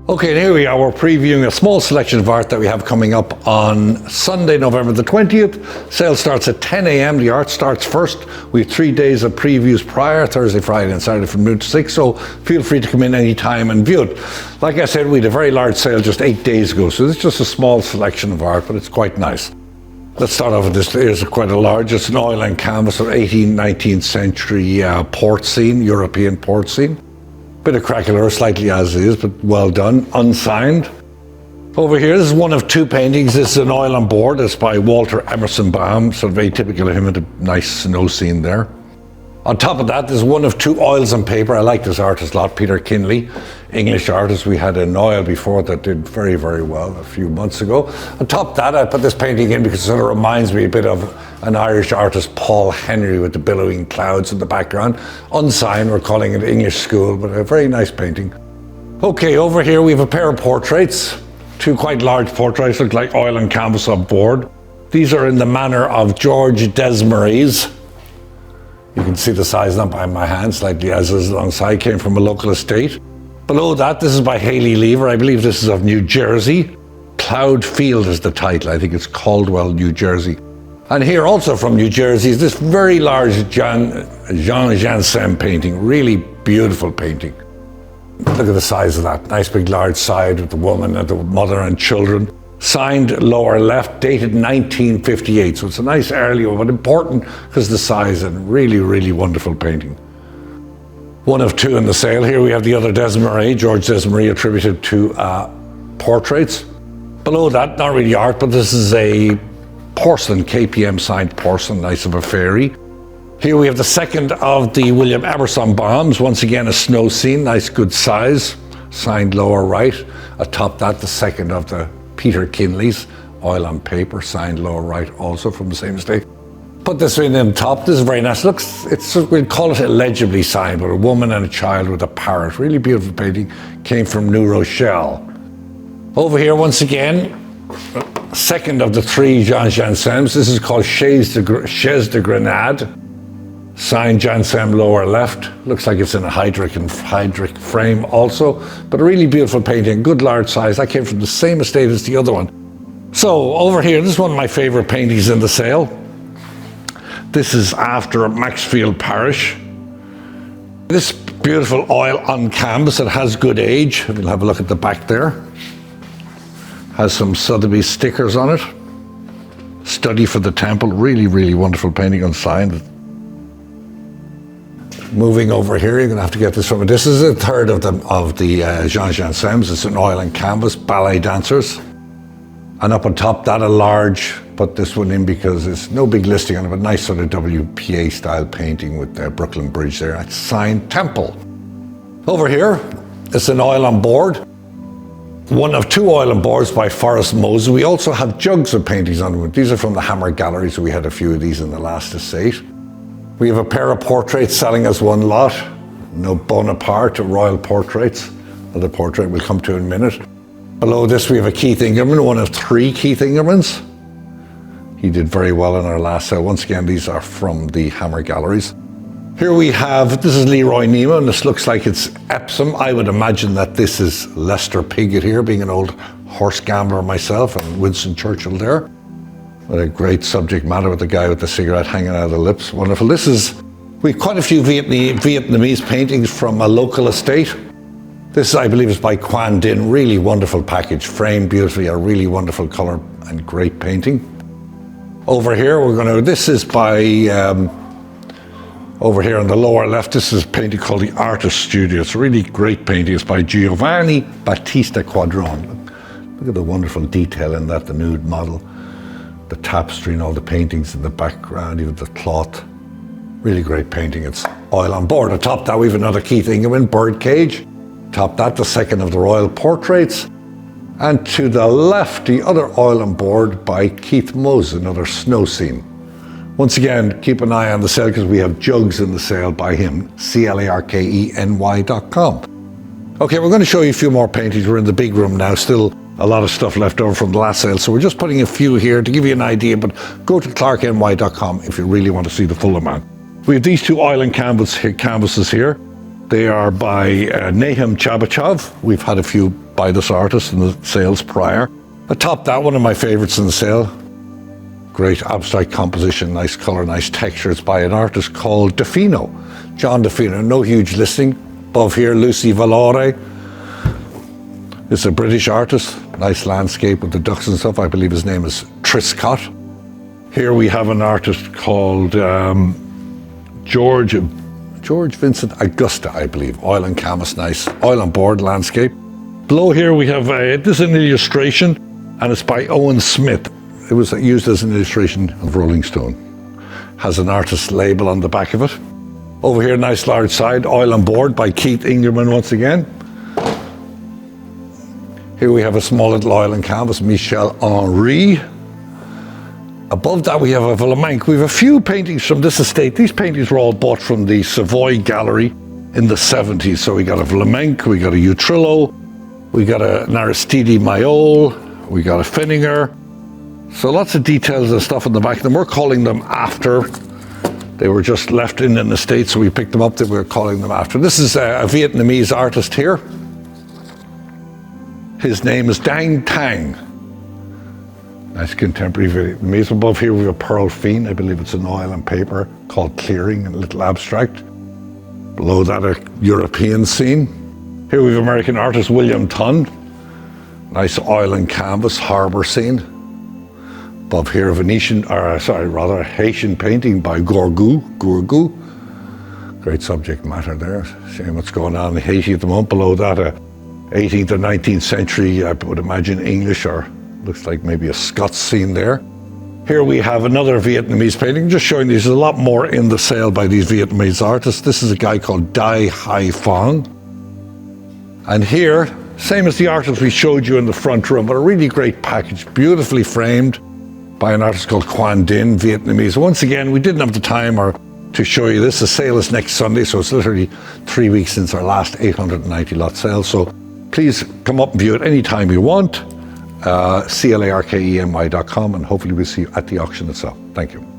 Okay, and here we are. We're previewing a small selection of art that we have coming up on Sunday, November the 20th. Sale starts at 10 a.m. The art starts first. We have 3 days of previews prior, Thursday, Friday and Saturday from noon to 6, so feel free to come in any time and view it. Like I said, we had a very large sale just 8 days ago, so this is just a small selection of art, but it's quite nice. Let's start off with this. Here's quite a large, it's an oil and canvas of 18th, 19th century port scene, European port scene. Bit of crackler, slightly as is, but well done, unsigned. Over here, this is one of 2 paintings. This is an oil on board. It's by Walter Emerson Baum, sort of very typical of him with a nice snow scene there. On top of that, there's one of 2 oils on paper. I like this artist a lot, Peter Kinley, English artist. We had an oil before that did very, very well a few months ago. On top of that, I put this painting in because it sort of reminds me a bit of an Irish artist, Paul Henry, with the billowing clouds in the background. Unsigned, we're calling it English School, but a very nice painting. Okay, over here we have a pair of portraits. 2 quite large portraits, look like oil and canvas on board. These are in the manner of George Desmarais. You can see the size not by my hand, slightly as is alongside, came from a local estate. Below that, this is by Haley Lever. I believe this is of New Jersey. Cloud Field is the title. I think it's Caldwell, New Jersey. And here also from New Jersey is this very large Jean Janssen painting. Really beautiful painting. Look at the size of that. Nice big large side with the woman and the mother and children. Signed lower left, dated 1958. So it's a nice early one, but important because the size, and really, really wonderful painting. One of 2 in the sale. Here we have the other Desmarais, George Desmarais, attributed to portraits. Below that, not really art, but this is a porcelain, KPM signed porcelain, nice of a fairy. Here we have the second of the William Emerson Baums. Once again, a snow scene, nice good size, signed lower right. Atop that, the second of the Peter Kinley's, oil on paper, signed lower right, also from the same estate. Put this in on top. This is very nice. Looks, we'll call it illegibly signed, but a woman and a child with a parrot. Really beautiful painting. Came from New Rochelle. Over here, once again, second of the 3 Jean Janssems. This is called Chaise de Grenade. Signed Janssem lower left. Looks like it's in a hydric frame also, but a really beautiful painting, good large size. That came from the same estate as the other one. So over here, this is one of my favorite paintings in the sale. This is after Maxfield Parish. This beautiful oil on canvas, it has good age. We'll have a look at the back there. Has some Sotheby's stickers on it. Study for the Temple, really, really wonderful painting, unsigned. Moving over here, you're going to have to get this from it. This is a third of the Jean Janssems. It's an oil and canvas, ballet dancers. And up on top, that a large, put this one in because there's no big listing on it, but nice sort of WPA style painting with the Brooklyn Bridge there. It's signed Temple. Over here, it's an oil on board. One of 2 oil on boards by Forrest Moses. We also have jugs of paintings on them. These are from the Hammer Gallery, so we had a few of these in the last estate. We have a pair of portraits selling as one lot. No Bonaparte, royal portraits. Another portrait we'll come to in a minute. Below this we have a Keith Ingerman, one of 3 Keith Ingermans. He did very well in our last sale. Once again, these are from the Hammer Galleries. Here we have, this is Leroy Nima, and this looks like it's Epsom. I would imagine that this is Lester Piggott here, being an old horse gambler myself, and Winston Churchill there. What a great subject matter with the guy with the cigarette hanging out of the lips. Wonderful. This is, we've quite a few Vietnamese paintings from a local estate. This, I believe, is by Quan Dinh. Really wonderful package, framed beautifully, a really wonderful color and great painting. Over here, this is by, over here on the lower left, this is a painting called The Artist Studio. It's a really great painting. It's by Giovanni Battista Quadrone. Look at the wonderful detail in that, the nude model. The tapestry and all the paintings in the background, even the cloth. Really great painting. It's oil on board. Atop that we have another Keith Ingerman, Birdcage. Atop that, the second of the royal portraits. And to the left, the other oil on board by Keith Moses, another snow scene. Once again, keep an eye on the sale because we have jugs in the sale by him, clarkeny.com. Okay, we're going to show you a few more paintings. We're in the big room now, still a lot of stuff left over from the last sale, so we're just putting a few here to give you an idea, but go to clarkeny.com if you really want to see the full amount. We have these 2 oil and canvases here. They are by Nahum Chabachov. We've had a few by this artist in the sales prior. Atop that, one of my favorites in the sale. Great abstract composition, nice colour, nice texture. It's by an artist called Defino, John Defino. No huge listing. Above here, Lucy Valore. It's a British artist. Nice landscape with the ducks and stuff. I believe his name is Triscott. Here we have an artist called George Vincent Augusta, I believe. Oil and canvas, nice. Oil and board landscape. Below here we have, this is an illustration, and it's by Owen Smith. It was used as an illustration of Rolling Stone. Has an artist label on the back of it. Over here, nice large side, Oil and Board by Keith Ingerman once again. Here we have a small little oil and canvas, Michel Henry. Above that we have a flamenco. We have a few paintings from this estate. These paintings were all bought from the Savoy Gallery in the 70s. So we got a flamenco, we got a Utrillo, we got an Aristide Mayol, we got a Finninger. So lots of details and stuff in the back of them. We're calling them after. They were just left in an estate, so we picked them up. That we're calling them after. This is a Vietnamese artist here. His name is Dang Tang. Nice contemporary Vietnamese. Above here we have Pearl Fiend. I believe it's an oil and paper called Clearing, a little abstract. Below that, a European scene. Here we have American artist William Tunn. Nice oil and canvas harbour scene. Above here, Haitian painting by Gourgou. Great subject matter there. Shame what's going on in Haiti at the moment. Below that, a 18th or 19th century, I would imagine English, or looks like maybe a Scots scene there. Here we have another Vietnamese painting, just showing there's a lot more in the sale by these Vietnamese artists. This is a guy called Dai Hai Phong. And here, same as the artist we showed you in the front room, but a really great package, beautifully framed by an artist called Quan Dinh, Vietnamese. Once again, we didn't have the time to show you this. The sale is next Sunday, so it's literally 3 weeks since our last 890 lot sale. So please come up and view it anytime you want. CLARKENY.com, and hopefully we'll see you at the auction itself. Thank you.